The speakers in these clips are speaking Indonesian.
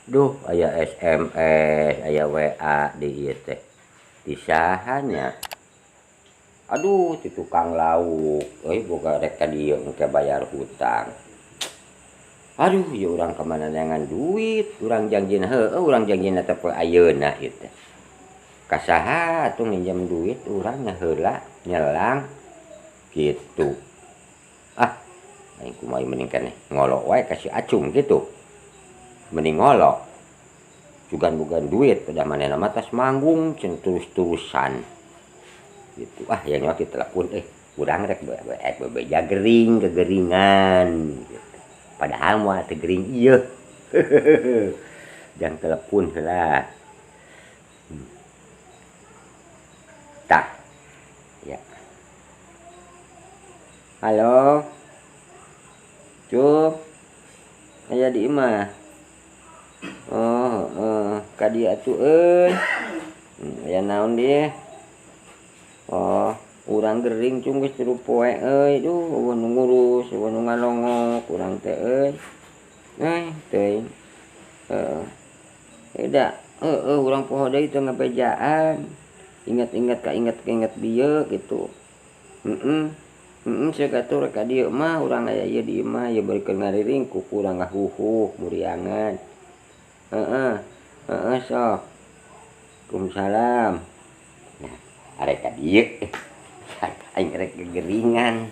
Duh aya SMS aya WA di ieu teh disahannya. Aduh ti tukang lauk boga rek ka dieu engke bayar hutang. Aduh ieu urang kemana neangan duit, urang janjina heueuh urang janjina teh poe ayeuna ieu teh. Ka saha atuh nginjem duit urang heula nyelang kitu. Ah, aing kumaha mending keneh ngolo wae ka si Acung kitu. Mending ngolo. Jugan-bugan duit pada manehna mah tas manggung cenah terus-terusan. Gitu. Ah, ya nyawa kita telepon urang rek bebeja gering kegeringan gitu. Padahal moal teu gering ieu. Jang telepon heula. Tah. Ya. Halo. Cuk. Aya di imah. Oh, ka dieu atuh euy. Aya naon dieu? Oh, urang gering cung geus 3 poe euy. Duh, eueuh nu ngurus, eueuh nu ngalongok urang teh euy. Teuing. Eda, urang poho deui teu ngabejaan. Inget-inget inget bieu gitu. Ceuk atuh rek ka dieu mah urang aya ieu di imah ieu beurekeun ngariring ku urang ngahuhuh muriangan. Sok. Waalaikumsalam. Nah, arek ka dieu. Aing rek gegeringan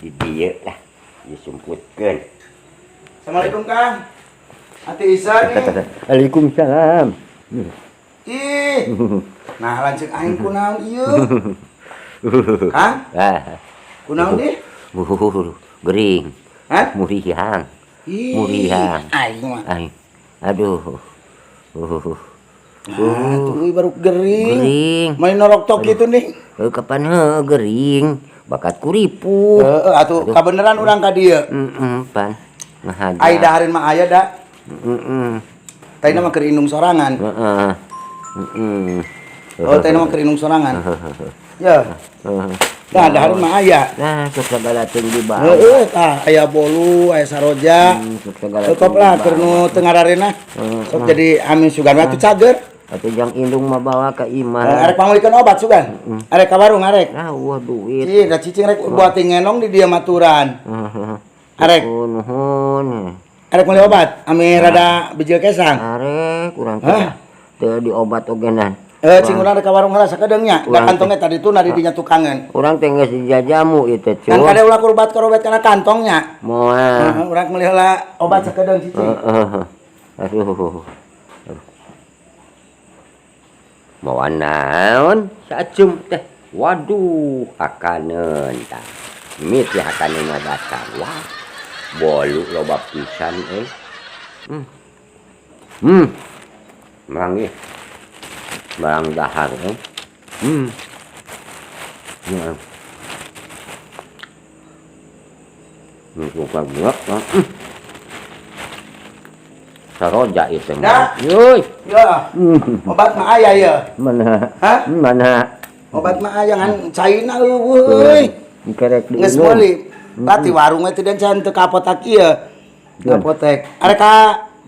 di dieu lah. Ieu sumputkeun. Assalamualaikum Kang. Ati Isa nih. Waalaikumsalam. Ih. Nah, lanceuk aing kunaon ieu? Kang? Kunaon deh? Gering. Hah? Muriang. Muriang. Aing mah. Aduh. Tuh baru gering. Gering. Main norok tok gitu nih. Kapan gering? Bakat kuripu. Atuh kabeneran urang ka dieu. Pan. Ngahaja. Ai dahareun mah aya da. Tadina mah keur indung sorangan. Tadina mah keur indung sorangan. Ya. Nah, dahareun mah aya. Nah, sok sagala teu di bawah. Tah aya bolu, aya saroja. Cukup lah keur nu teu ngararenah. Sok jadi amin sugan mah teu cager. Atuh jang indung mah bawa ka imah. Arek pangulikeun obat sugan. Arek ka warung arek. Wah duit. Da cicing rek buat ngenong di dieu maturan. Arek. Nuhun. Arek meuli obat, ame rada bijil kesang. Arek urang teu diobat ogenan. Cing urang rek ka warung heula sakedeung nya. Da kantongnya tadi tu di dinya tukangan. Urang teh geus dijajamu ieu teh, Kan kade ulah kurbat kana kantongnya. Moal. Urang meuli heula obat sakedeung cicing. Aduh. Mau naon? Saacum teh. Waduh, hakaneun tah. Mimit ya hakaneun mah dasar. Wah. Bolu loba pisan Mang ieu. Barang dahar Bukan buak. Saroja itu mah. Yuy. Ya. Obat mah aya ya. Mana? Hah? Mana? Obat mah aya ngan caina euy. Kerek Geus meuli. Berarti warung teh dan can teu ka apotek ieu. Apotek. Arek ka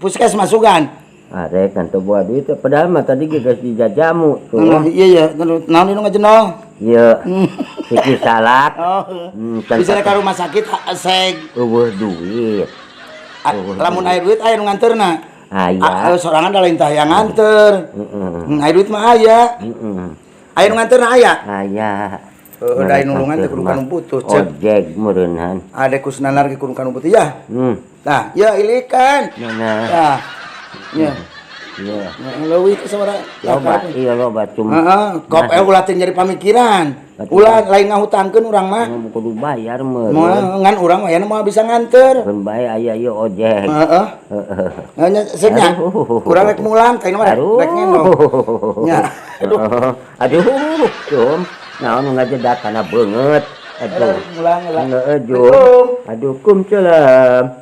puskesmas sugan. Arek kan teu buat duit padahal mah tadi geus dijajamu tuh. Iya naon nu ngajenong? Ieu. Siki salak. Bisa ka rumah sakit seg. Eueuh duit. Lamun aya duit aya nu nganterna. Aya. Sorangan da lain tah yang nganter. Aya duit mah aya. Aya nu nganterna aya. Aya. Da nulungan teh kudu kanu butuh. Ojek meureunhan. Ade kusnanar ge kudu kanu butuh ya. Tah, ya ilikan. Mana? Tah. Ya. Iya. Leuwih teh sabaraha? Loba cuma. Kop ulah teh jadi pamikiran. Ulah lain ngahutangkeun urang mah. Kudu bayar meureun. Moal ngan urang mah aya mah bisa nganter. Mun bae aya ieu ojek. Nya seuknya. Urang rek mulang teh mah rek ngendong. Nya. Aduh, cum. Naon ngajedak kana beungeut. Aduh. Mulang heula. Aduh, kum salam.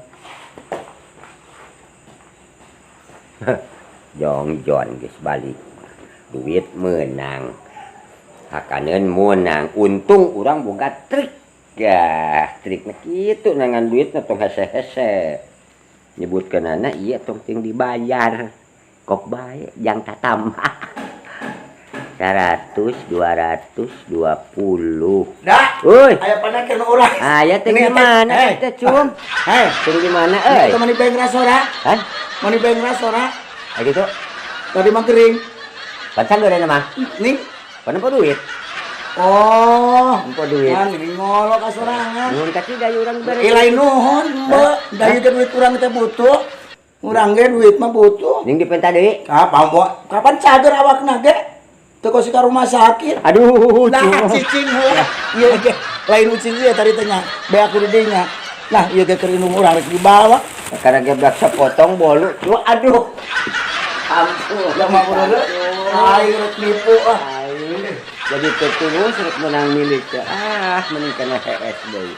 Jong geus balik. Duit meunang. Hakaneun meunang. Untung urang boga trik. Ya, trikna kitu nangan duitna tong hese-hese. nyebutkan anak iya tong ting dibayar kok baik yang tak tambah 100 220 dah Uy aya panakeun urang aya teh di mana teh cum teh di mana euy itu mani beng rasora kan mani beng rasora aya gitu tadi mah gering pancang geureuy mah ning pana duit oh empo duit kan ini ngolok kasorangan nuhun ka ti dayu urang bare lain nuhun mbok dayu teh duit urang teh butuh urang ge duit mah butuh ning dipenta deui kapan cager awakna ge teu kosi ka rumah sakit aduh nah cicing heula ieu ge lain ucing ieu tadi teh nya beak di dinya nah ieu ge keur indung urang rek dibawa karena geblak sepotong bolu aduh ampun lama bener air rek nipu jadi terus rek menang milik mending kana HS deui